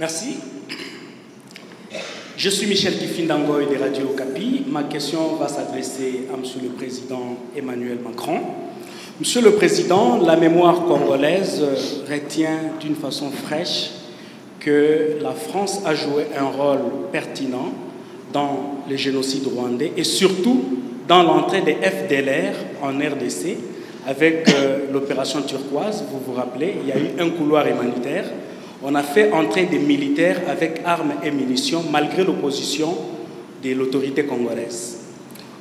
Merci. Je suis Michel Kifindangoy de Radio Okapi. Ma question va s'adresser à Monsieur le Président Emmanuel Macron. Monsieur le Président, la mémoire congolaise retient d'une façon fraîche que la France a joué un rôle pertinent dans le génocide rwandais et surtout dans l'entrée des FDLR en RDC avec l'opération turquoise. Vous vous rappelez, il y a eu un couloir humanitaire. On a fait entrer des militaires avec armes et munitions malgré l'opposition de l'autorité congolaise.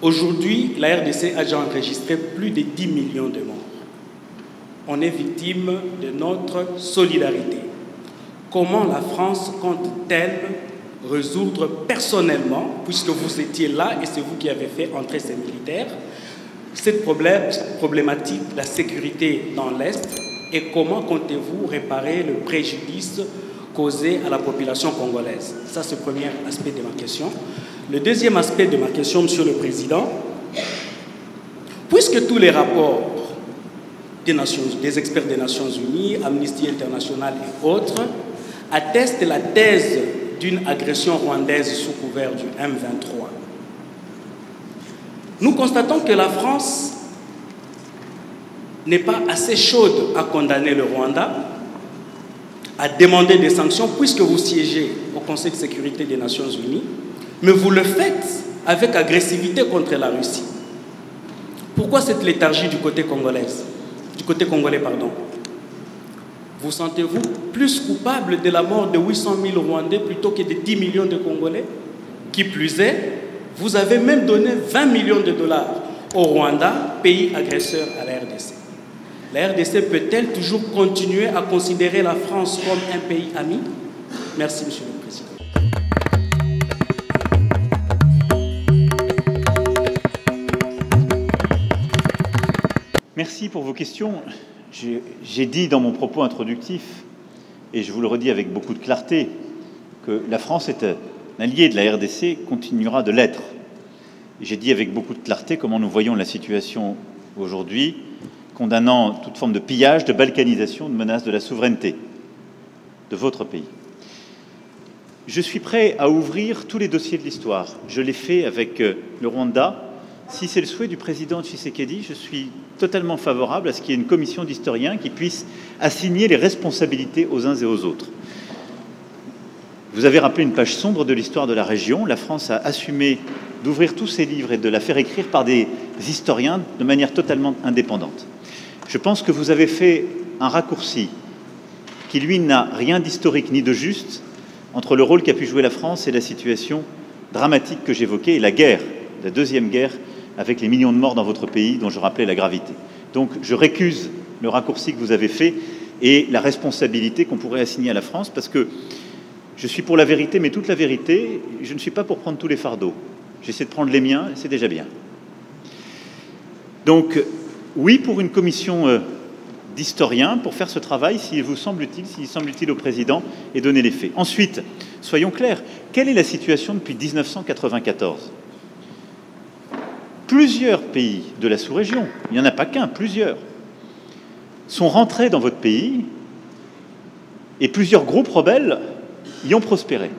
Aujourd'hui, la RDC a déjà enregistré plus de 10 millions de morts. On est victime de notre solidarité. Comment la France compte-t-elle résoudre personnellement, puisque vous étiez là et c'est vous qui avez fait entrer ces militaires, cette problématique de la sécurité dans l'Est, et comment comptez-vous réparer le préjudice causé à la population congolaise? Ça, c'est le premier aspect de ma question. Le deuxième aspect de ma question, Monsieur le Président, puisque tous les rapports des experts des Nations Unies, Amnesty International et autres, attestent la thèse d'une agression rwandaise sous couvert du M23, nous constatons que la France n'est pas assez chaude à condamner le Rwanda, à demander des sanctions, puisque vous siégez au Conseil de sécurité des Nations Unies, mais vous le faites avec agressivité contre la Russie. Pourquoi cette léthargie du côté congolais? Vous sentez-vous plus coupable de la mort de 800 000 Rwandais plutôt que de 10 millions de Congolais? Qui plus est, vous avez même donné 20 millions de dollars au Rwanda, pays agresseur à la RDC. La RDC peut-elle toujours continuer à considérer la France comme un pays ami? Merci, Monsieur le Président. Merci pour vos questions. J'ai dit dans mon propos introductif, et je vous le redis avec beaucoup de clarté, que la France est un allié de la RDC, continuera de l'être. J'ai dit avec beaucoup de clarté comment nous voyons la situation aujourd'hui, condamnant toute forme de pillage, de balkanisation, de menace de la souveraineté de votre pays. Je suis prêt à ouvrir tous les dossiers de l'histoire. Je l'ai fait avec le Rwanda. Si c'est le souhait du président Tshisekedi, je suis totalement favorable à ce qu'il y ait une commission d'historiens qui puisse assigner les responsabilités aux uns et aux autres. Vous avez rappelé une page sombre de l'histoire de la région. La France a assumé d'ouvrir tous ses livres et de la faire écrire par des historiens de manière totalement indépendante. Je pense que vous avez fait un raccourci qui, lui, n'a rien d'historique ni de juste entre le rôle qu'a pu jouer la France et la situation dramatique que j'évoquais, et la guerre, la deuxième guerre, avec les millions de morts dans votre pays, dont je rappelais la gravité. Donc je récuse le raccourci que vous avez fait et la responsabilité qu'on pourrait assigner à la France, parce que je suis pour la vérité, mais toute la vérité, je ne suis pas pour prendre tous les fardeaux. J'essaie de prendre les miens, et c'est déjà bien. Donc, oui, pour une commission d'historiens, pour faire ce travail, s'il vous semble utile, s'il semble utile au président, et donner les faits. Ensuite, soyons clairs, quelle est la situation depuis 1994 ? Plusieurs pays de la sous-région, il n'y en a pas qu'un, plusieurs, sont rentrés dans votre pays, et plusieurs groupes rebelles y ont prospéré,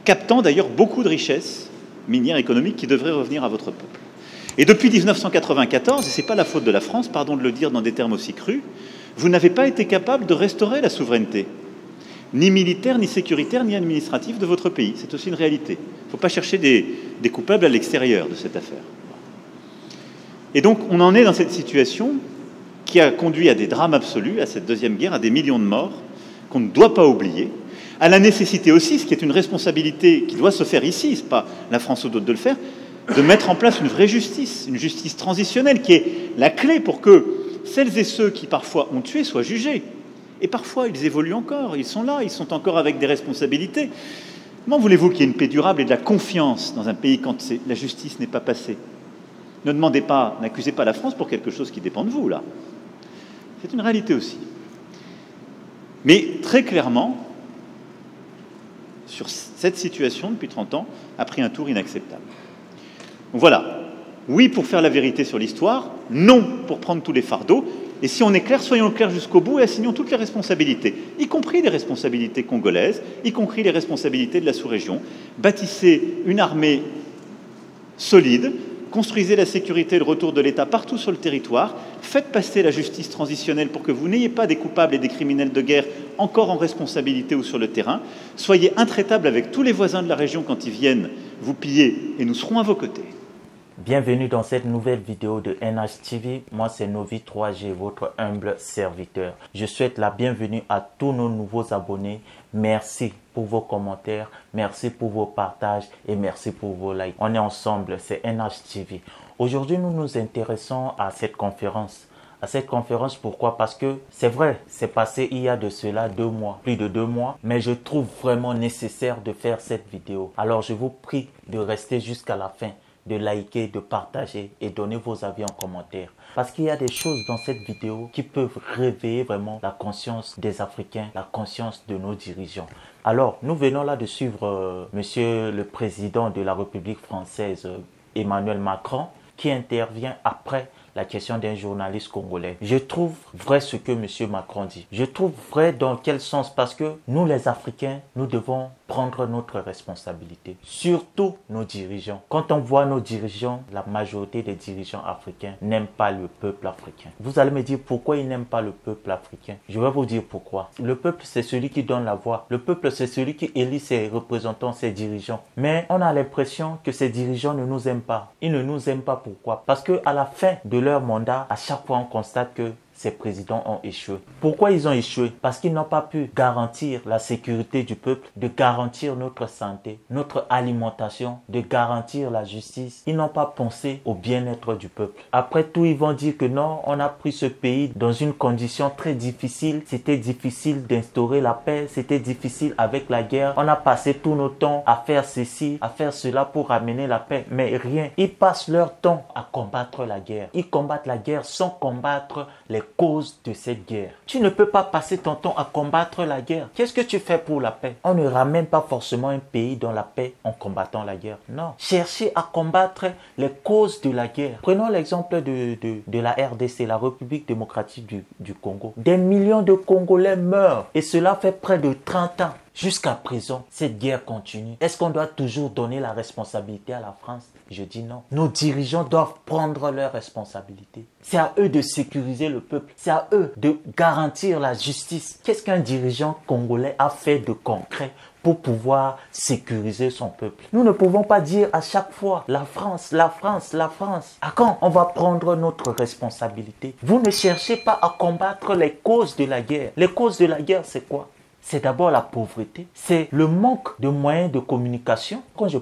captant d'ailleurs beaucoup de richesses minières économiques qui devraient revenir à votre peuple. Et depuis 1994, et ce n'est pas la faute de la France, pardon de le dire dans des termes aussi crus, vous n'avez pas été capable de restaurer la souveraineté, ni militaire, ni sécuritaire, ni administrative de votre pays. C'est aussi une réalité. Il ne faut pas chercher des coupables à l'extérieur de cette affaire. Et donc, on en est dans cette situation qui a conduit à des drames absolus, à cette deuxième guerre, à des millions de morts, qu'on ne doit pas oublier, à la nécessité aussi, ce qui est une responsabilité qui doit se faire ici, ce n'est pas la France ou d'autres de le faire, de mettre en place une vraie justice, une justice transitionnelle, qui est la clé pour que celles et ceux qui parfois ont tué soient jugés. Et parfois, ils évoluent encore, ils sont là, ils sont encore avec des responsabilités. Comment voulez-vous qu'il y ait une paix durable et de la confiance dans un pays quand la justice n'est pas passée? Ne demandez pas, n'accusez pas la France pour quelque chose qui dépend de vous, là. C'est une réalité aussi. Mais très clairement, sur cette situation, depuis 30 ans, a pris un tour inacceptable. Donc voilà, oui pour faire la vérité sur l'histoire, non pour prendre tous les fardeaux, Et si on est clair, soyons clairs jusqu'au bout et assignons toutes les responsabilités, y compris les responsabilités congolaises, y compris les responsabilités de la sous-région. Bâtissez une armée solide, construisez la sécurité et le retour de l'État partout sur le territoire, faites passer la justice transitionnelle pour que vous n'ayez pas des coupables et des criminels de guerre encore en responsabilité ou sur le terrain. Soyez intraitables avec tous les voisins de la région quand ils viennent vous piller et nous serons à vos côtés. Bienvenue dans cette nouvelle vidéo de NHTV. Moi, c'est Novi 3G, votre humble serviteur. Je souhaite la bienvenue à tous nos nouveaux abonnés. Merci pour vos commentaires, merci pour vos partages et merci pour vos likes. On est ensemble, c'est NHTV. Aujourd'hui, nous nous intéressons à cette conférence. Pourquoi? Parce que c'est vrai, c'est passé il y a de cela 2 mois, plus de 2 mois, mais je trouve vraiment nécessaire de faire cette vidéo. Alors, je vous prie de rester jusqu'à la fin, de liker, de partager et donner vos avis en commentaire. Parce qu'il y a des choses dans cette vidéo qui peuvent réveiller vraiment la conscience des Africains, la conscience de nos dirigeants. Alors, nous venons là de suivre Monsieur le Président de la République française, Emmanuel Macron, qui intervient après la question d'un journaliste congolais. Je trouve vrai ce que M. Macron dit. Je trouve vrai dans quel sens? Parce que nous les Africains, nous devons prendre notre responsabilité. Surtout nos dirigeants. Quand on voit nos dirigeants, la majorité des dirigeants africains n'aiment pas le peuple africain. Vous allez me dire pourquoi ils n'aiment pas le peuple africain. Je vais vous dire pourquoi. Le peuple, c'est celui qui donne la voix. Le peuple, c'est celui qui élit ses représentants, ses dirigeants. Mais on a l'impression que ces dirigeants ne nous aiment pas. Ils ne nous aiment pas. Pourquoi? Parce qu'à la fin de leur mandat, à chaque fois on constate que ces présidents ont échoué. Pourquoi ils ont échoué? Parce qu'ils n'ont pas pu garantir la sécurité du peuple, de garantir notre santé, notre alimentation, de garantir la justice. Ils n'ont pas pensé au bien-être du peuple. Après tout, ils vont dire que non, on a pris ce pays dans une condition très difficile. C'était difficile d'instaurer la paix, c'était difficile avec la guerre. On a passé tout notre temps à faire ceci, à faire cela pour ramener la paix. Mais rien. Ils passent leur temps à combattre la guerre. Ils combattent la guerre sans combattre les causes de cette guerre. Tu ne peux pas passer ton temps à combattre la guerre. Qu'est-ce que tu fais pour la paix? On ne ramène pas forcément un pays dans la paix en combattant la guerre. Non. Cherchez à combattre les causes de la guerre. Prenons l'exemple de la RDC, la République démocratique du Congo. Des millions de Congolais meurent et cela fait près de 30 ans. Jusqu'à présent, cette guerre continue. Est-ce qu'on doit toujours donner la responsabilité à la France? Je dis non. Nos dirigeants doivent prendre leurs responsabilités. C'est à eux de sécuriser le peuple. C'est à eux de garantir la justice. Qu'est-ce qu'un dirigeant congolais a fait de concret pour pouvoir sécuriser son peuple? Nous ne pouvons pas dire à chaque fois la France, la France, la France. À quand on va prendre notre responsabilité? Vous ne cherchez pas à combattre les causes de la guerre. Les causes de la guerre, c'est quoi? C'est d'abord la pauvreté, c'est le manque de moyens de communication. Quand je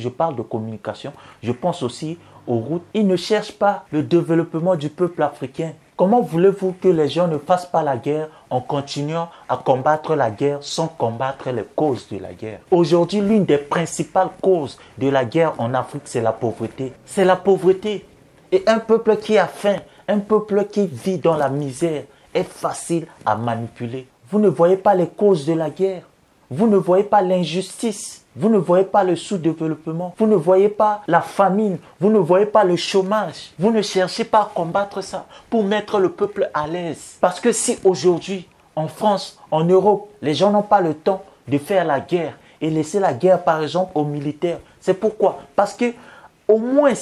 parle de communication, je pense aussi aux routes. Ils ne cherchent pas le développement du peuple africain. Comment voulez-vous que les gens ne fassent pas la guerre en continuant à combattre la guerre sans combattre les causes de la guerre? Aujourd'hui, l'une des principales causes de la guerre en Afrique, c'est la pauvreté. C'est la pauvreté. Et un peuple qui a faim, un peuple qui vit dans la misère est facile à manipuler. Vous ne voyez pas les causes de la guerre. Vous ne voyez pas l'injustice. Vous ne voyez pas le sous-développement. Vous ne voyez pas la famine. Vous ne voyez pas le chômage. Vous ne cherchez pas à combattre ça pour mettre le peuple à l'aise. Parce que si aujourd'hui, en France, en Europe, les gens n'ont pas le temps de faire la guerre et laisser la guerre, par exemple, aux militaires, c'est pourquoi? Parce que, au moins,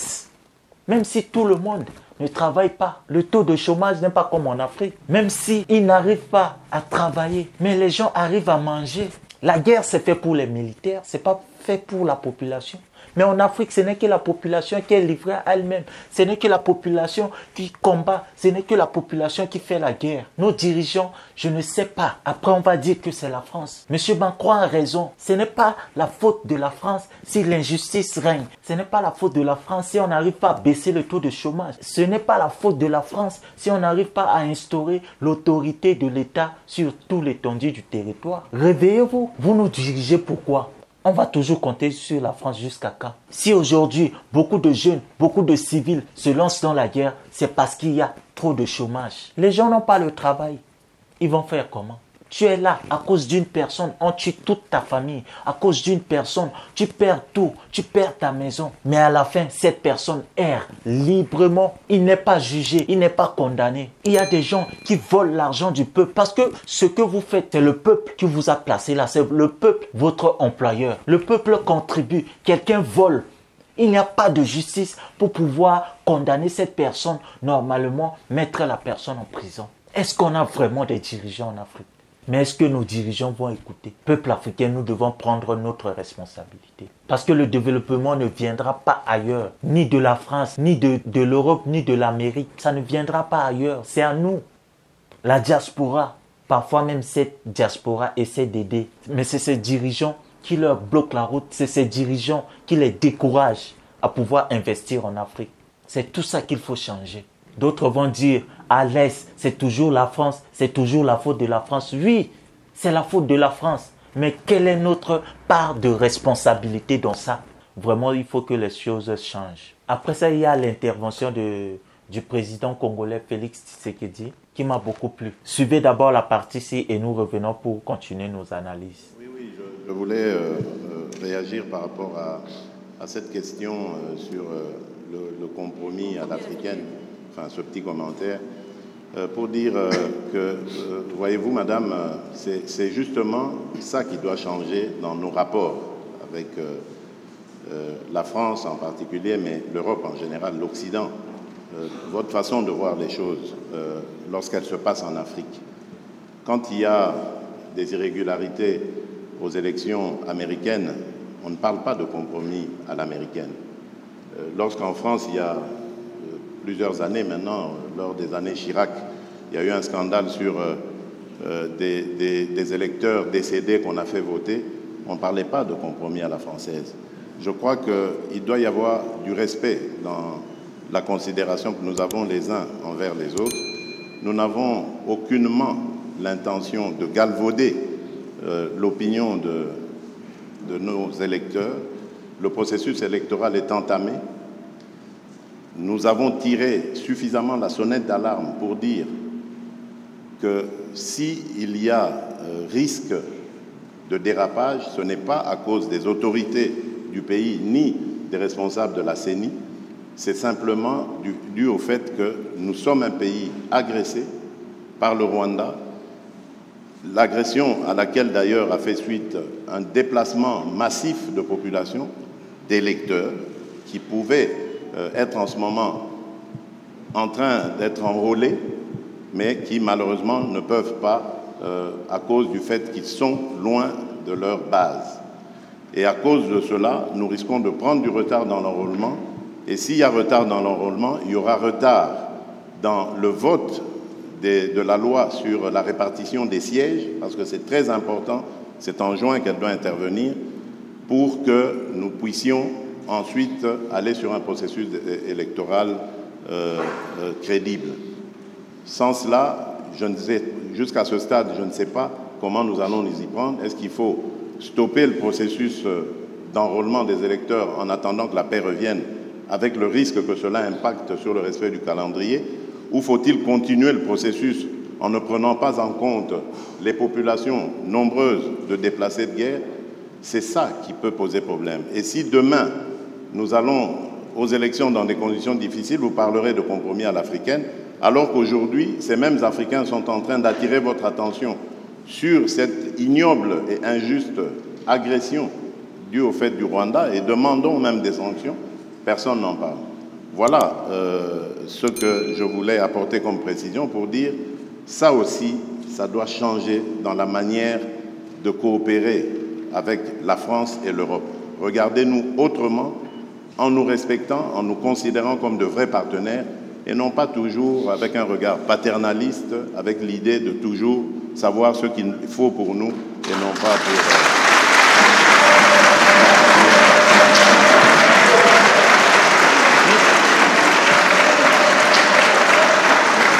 même si tout le monde ne travaille pas, le taux de chômage n'est pas comme en Afrique. Même s'ils n'arrivent pas à travailler, mais les gens arrivent à manger. La guerre, c'est fait pour les militaires, c'est pas fait pour la population. Mais en Afrique, ce n'est que la population qui est livrée à elle-même. Ce n'est que la population qui combat. Ce n'est que la population qui fait la guerre. Nos dirigeants, je ne sais pas. Après, on va dire que c'est la France. Monsieur Macron a raison. Ce n'est pas la faute de la France si l'injustice règne. Ce n'est pas la faute de la France si on n'arrive pas à baisser le taux de chômage. Ce n'est pas la faute de la France si on n'arrive pas à instaurer l'autorité de l'État sur tout l'étendue du territoire. Réveillez-vous. Vous nous dirigez pourquoi? On va toujours compter sur la France jusqu'à quand? Si aujourd'hui, beaucoup de jeunes, beaucoup de civils se lancent dans la guerre, c'est parce qu'il y a trop de chômage. Les gens n'ont pas le travail. Ils vont faire comment? Tu es là à cause d'une personne, on tue toute ta famille. À cause d'une personne, tu perds tout, tu perds ta maison. Mais à la fin, cette personne erre librement. Il n'est pas jugé, il n'est pas condamné. Il y a des gens qui volent l'argent du peuple parce que ce que vous faites, c'est le peuple qui vous a placé là. C'est le peuple, votre employeur. Le peuple contribue. Quelqu'un vole. Il n'y a pas de justice pour pouvoir condamner cette personne. Normalement, mettre la personne en prison. Est-ce qu'on a vraiment des dirigeants en Afrique? Mais est-ce que nos dirigeants vont écouter? Peuple africain, nous devons prendre notre responsabilité. Parce que le développement ne viendra pas ailleurs. Ni de la France, ni de l'Europe, ni de l'Amérique. Ça ne viendra pas ailleurs. C'est à nous. La diaspora, parfois même cette diaspora essaie d'aider. Mais c'est ces dirigeants qui leur bloquent la route. C'est ces dirigeants qui les découragent à pouvoir investir en Afrique. C'est tout ça qu'il faut changer. D'autres vont dire, à l'Est, c'est toujours la France, c'est toujours la faute de la France. Oui, c'est la faute de la France. Mais quelle est notre part de responsabilité dans ça? Vraiment, il faut que les choses changent. Après ça, il y a l'intervention du président congolais Félix Tshisekedi qui m'a beaucoup plu. Suivez d'abord la partie-ci et nous revenons pour continuer nos analyses. Oui, je voulais réagir par rapport à cette question sur le compromis à l'africaine. Enfin, ce petit commentaire, pour dire que, voyez-vous, madame, c'est justement ça qui doit changer dans nos rapports avec la France en particulier, mais l'Europe en général, l'Occident. Votre façon de voir les choses lorsqu'elles se passent en Afrique. Quand il y a des irrégularités aux élections américaines, on ne parle pas de compromis à l'américaine. Lorsqu'en France, il y a plusieurs années maintenant, lors des années Chirac, il y a eu un scandale sur des électeurs décédés qu'on a fait voter. On ne parlait pas de compromis à la française. Je crois qu'il doit y avoir du respect dans la considération que nous avons les uns envers les autres. Nous n'avons aucunement l'intention de galvauder l'opinion de nos électeurs. Le processus électoral est entamé. Nous avons tiré suffisamment la sonnette d'alarme pour dire que s'il y a risque de dérapage, ce n'est pas à cause des autorités du pays ni des responsables de la CENI, c'est simplement dû au fait que nous sommes un pays agressé par le Rwanda, l'agression à laquelle d'ailleurs a fait suite un déplacement massif de population, d'électeurs qui pouvaient être en ce moment en train d'être enrôlés, mais qui malheureusement ne peuvent pas à cause du fait qu'ils sont loin de leur base. Et à cause de cela, nous risquons de prendre du retard dans l'enrôlement. Et s'il y a retard dans l'enrôlement, il y aura retard dans le vote de la loi sur la répartition des sièges, parce que c'est très important, c'est en juin qu'elle doit intervenir, pour que nous puissions ensuite aller sur un processus électoral crédible. Sans cela, jusqu'à ce stade, je ne sais pas comment nous allons nous y prendre. Est-ce qu'il faut stopper le processus d'enrôlement des électeurs en attendant que la paix revienne, avec le risque que cela impacte sur le respect du calendrier, ou faut-il continuer le processus en ne prenant pas en compte les populations nombreuses de déplacés de guerre? C'est ça qui peut poser problème. Et si demain, nous allons aux élections dans des conditions difficiles, vous parlerez de compromis à l'africaine, alors qu'aujourd'hui, ces mêmes Africains sont en train d'attirer votre attention sur cette ignoble et injuste agression due au fait du Rwanda, et demandons même des sanctions, personne n'en parle. Voilà ce que je voulais apporter comme précision pour dire, ça aussi, ça doit changer dans la manière de coopérer avec la France et l'Europe. Regardez-nous autrement, en nous respectant, en nous considérant comme de vrais partenaires, et non pas toujours avec un regard paternaliste, avec l'idée de toujours savoir ce qu'il faut pour nous, et non pas pour...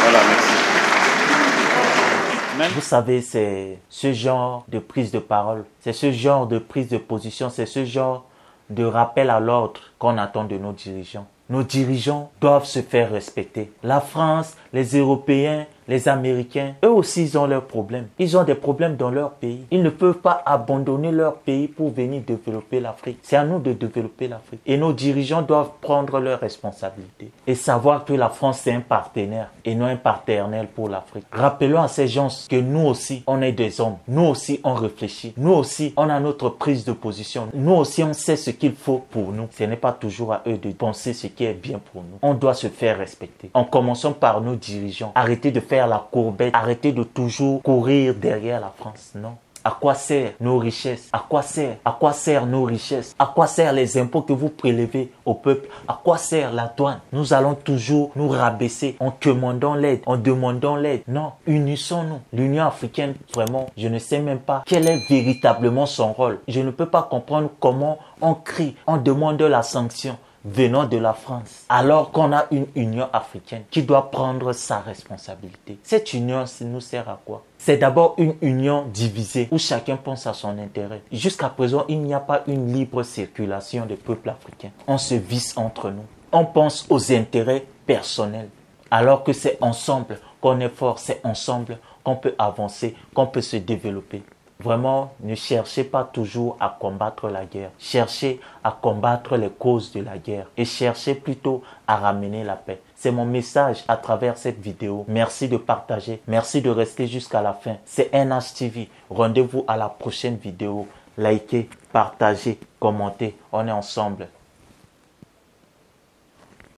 Voilà, merci. Vous savez, c'est ce genre de prise de parole, c'est ce genre de prise de position, c'est ce genre de rappel à l'ordre qu'on attend de nos dirigeants. Nos dirigeants doivent se faire respecter. La France, les Européens, Les Américains, eux aussi, ils ont leurs problèmes. Ils ont des problèmes dans leur pays. Ils ne peuvent pas abandonner leur pays pour venir développer l'Afrique. C'est à nous de développer l'Afrique. Et nos dirigeants doivent prendre leurs responsabilités et savoir que la France, c'est un partenaire et non un partenaire pour l'Afrique. Rappelons à ces gens que nous aussi, on est des hommes. Nous aussi, on réfléchit. Nous aussi, on a notre prise de position. Nous aussi, on sait ce qu'il faut pour nous. Ce n'est pas toujours à eux de penser ce qui est bien pour nous. On doit se faire respecter. En commençant par nos dirigeants. Arrêtez de faire la courbette. Arrêtez de toujours courir derrière la France. Non. À quoi servent nos richesses? À quoi servent nos richesses? À quoi servent les impôts que vous prélevez au peuple? À quoi sert la douane? Nous allons toujours nous rabaisser en demandant l'aide, Non, unissons-nous. L'Union africaine, vraiment, je ne sais même pas quel est véritablement son rôle. Je ne peux pas comprendre comment on crie, on demande la sanction venant de la France, alors qu'on a une Union africaine qui doit prendre sa responsabilité. Cette union nous sert à quoi? C'est d'abord une union divisée où chacun pense à son intérêt. Jusqu'à présent, il n'y a pas une libre circulation des peuples africains. On se visse entre nous. On pense aux intérêts personnels, alors que c'est ensemble qu'on est fort, c'est ensemble qu'on peut avancer, qu'on peut se développer. Vraiment, ne cherchez pas toujours à combattre la guerre. Cherchez à combattre les causes de la guerre et cherchez plutôt à ramener la paix. C'est mon message à travers cette vidéo. Merci de partager. Merci de rester jusqu'à la fin. C'est NHTV. Rendez-vous à la prochaine vidéo. Likez, partagez, commentez. On est ensemble.